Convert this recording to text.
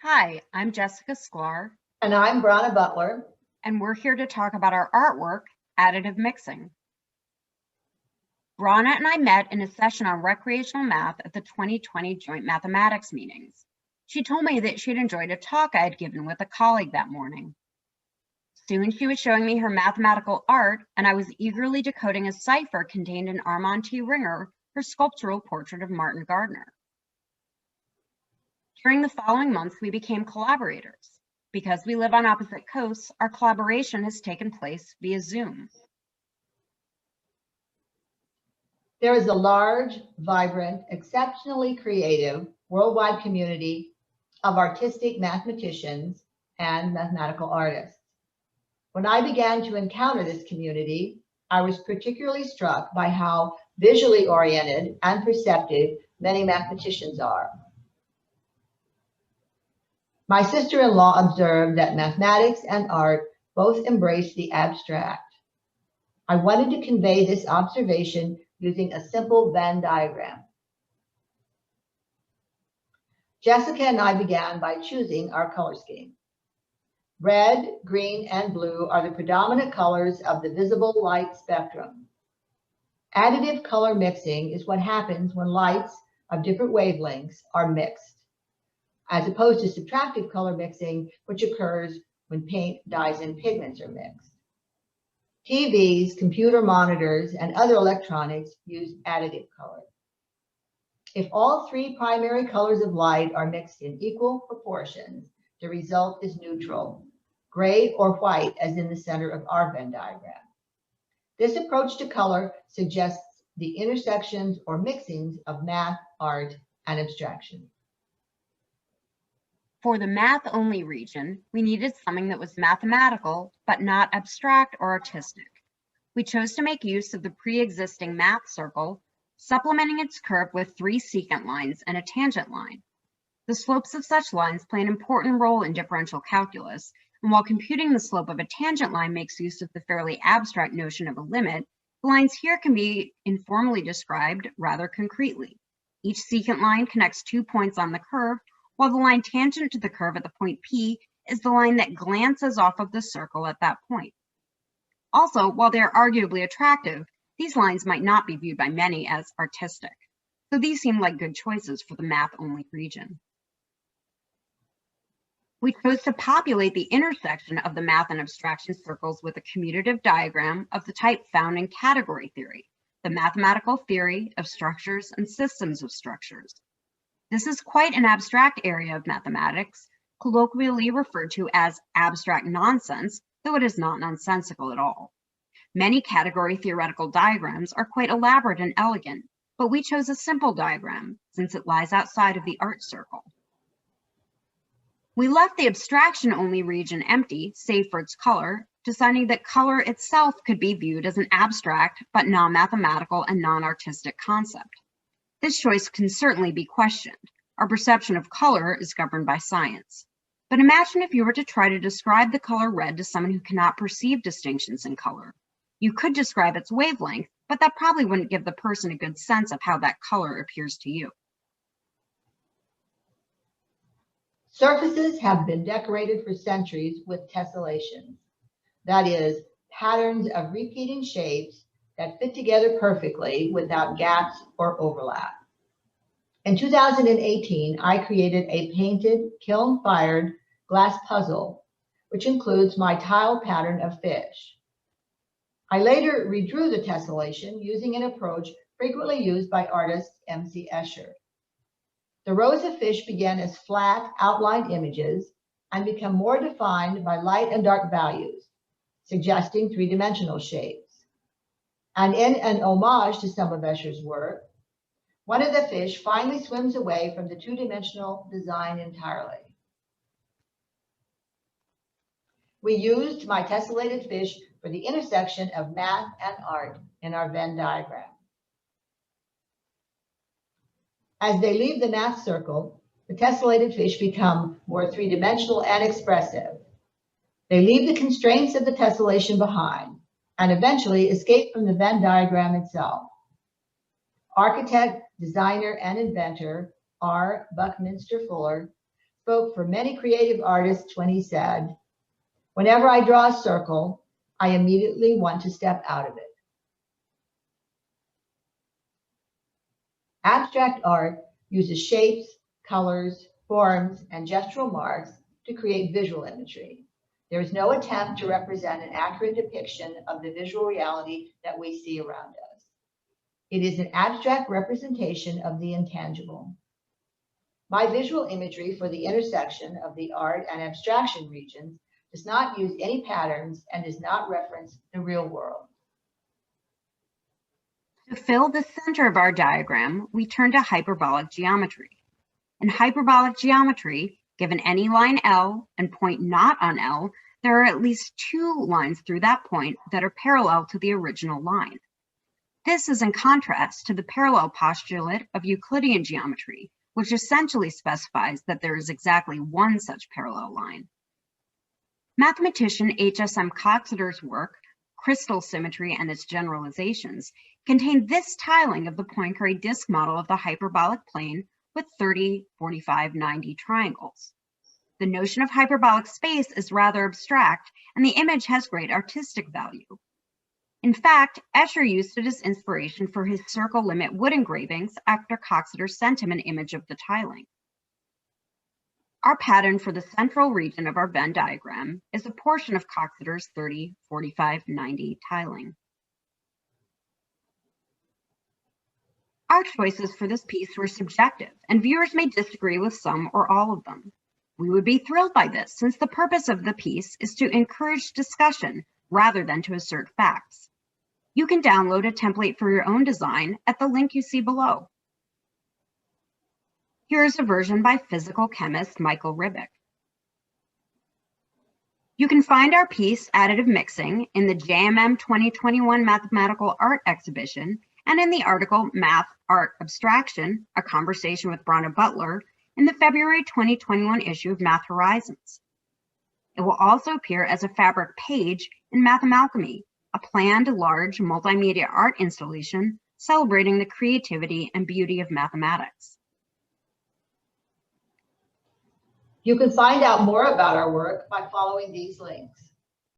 Hi, I'm Jessica Sklar, And I'm Bronna Butler. and we're here to talk about our artwork, Additive Mixing. Bronna and I met in a session on recreational math at the 2020 joint mathematics meetings. She told me that she'd enjoyed a talk I had given with a colleague that morning. Soon she was showing me her mathematical art, and I was eagerly decoding a cipher contained in Armand T. Ringer, her sculptural portrait of Martin Gardner. During the following months, we became collaborators. Because we live on opposite coasts, our collaboration has taken place via Zoom. There is a large, vibrant, exceptionally creative worldwide community of artistic mathematicians and mathematical artists. When I began to encounter this community, I was particularly struck by how visually oriented and perceptive many mathematicians are. My sister-in-law observed that mathematics and art both embrace the abstract. I wanted to convey this observation using a simple Venn diagram. Jessica and I began by choosing our color scheme. Red, green, and blue are the predominant colors of the visible light spectrum. Additive color mixing is what happens when lights of different wavelengths are mixed, as opposed to subtractive color mixing, which occurs when paint, dyes, and pigments are mixed. TVs, computer monitors, and other electronics use additive color. If all three primary colors of light are mixed in equal proportions, the result is neutral, gray or white, as in the center of our Venn diagram. This approach to color suggests the intersections or mixings of math, art, and abstraction. For the math-only region, we needed something that was mathematical, but not abstract or artistic. We chose to make use of the pre-existing math circle, supplementing its curve with 3 secant lines and a tangent line. The slopes of such lines play an important role in differential calculus, and while computing the slope of a tangent line makes use of the fairly abstract notion of a limit, the lines here can be informally described rather concretely. Each secant line connects 2 points on the curve, while the line tangent to the curve at the point P is the line that glances off of the circle at that point. Also, while they are arguably attractive, these lines might not be viewed by many as artistic, so these seem like good choices for the math-only region. We chose to populate the intersection of the math and abstraction circles with a commutative diagram of the type found in category theory, the mathematical theory of structures and systems of structures. This is quite an abstract area of mathematics, colloquially referred to as abstract nonsense, though it is not nonsensical at all. Many category theoretical diagrams are quite elaborate and elegant, but we chose a simple diagram since it lies outside of the art circle. We left the abstraction-only region empty, save for its color, deciding that color itself could be viewed as an abstract but non-mathematical and non-artistic concept. This choice can certainly be questioned. Our perception of color is governed by science. But imagine if you were to try to describe the color red to someone who cannot perceive distinctions in color. You could describe its wavelength, but that probably wouldn't give the person a good sense of how that color appears to you. Surfaces have been decorated for centuries with tessellations. That is, patterns of repeating shapes that fit together perfectly without gaps or overlap. In 2018, I created a painted, kiln-fired glass puzzle, which includes my tile pattern of fish. I later redrew the tessellation using an approach frequently used by artist M.C. Escher. The rows of fish begin as flat, outlined images and become more defined by light and dark values, suggesting three-dimensional shapes. And in an homage to some of Escher's work, one of the fish finally swims away from the two-dimensional design entirely. We used my tessellated fish for the intersection of math and art in our Venn diagram. As they leave the math circle, the tessellated fish become more three-dimensional and expressive. They leave the constraints of the tessellation behind and eventually escape from the Venn diagram itself. Architect, designer, and inventor R. Buckminster Fuller spoke for many creative artists when he said, "Whenever I draw a circle, I immediately want to step out of it." Abstract art uses shapes, colors, forms, and gestural marks to create visual imagery. There is no attempt to represent an accurate depiction of the visual reality that we see around us. It is an abstract representation of the intangible. My visual imagery for the intersection of the art and abstraction regions does not use any patterns and does not reference the real world. To fill the center of our diagram, we turn to hyperbolic geometry. In hyperbolic geometry, given any line L and point not on L, there are at least two lines through that point that are parallel to the original line. This is in contrast to the parallel postulate of Euclidean geometry, which essentially specifies that there is exactly one such parallel line. Mathematician H.S.M. Coxeter's work, Crystal Symmetry and its Generalizations, contained this tiling of the Poincare disk model of the hyperbolic plane with 30, 45, 90 triangles. The notion of hyperbolic space is rather abstract, and the image has great artistic value. In fact, Escher used it as inspiration for his circle limit wood engravings after Coxeter sent him an image of the tiling. Our pattern for the central region of our Venn diagram is a portion of Coxeter's 30, 45, 90 tiling. Our choices for this piece were subjective, and viewers may disagree with some or all of them. We would be thrilled by this, since the purpose of the piece is to encourage discussion rather than to assert facts. You can download a template for your own design at the link you see below. Here is a version by physical chemist Michael Ribbick. You can find our piece, Additive Mixing, in the JMM 2021 Mathematical Art Exhibition and in the article Math, Art, Abstraction, A Conversation with Bronna Butler in the February 2021 issue of Math Horizons. It will also appear as a fabric page in Mathamalchemy, a planned large multimedia art installation celebrating the creativity and beauty of mathematics. You can find out more about our work by following these links.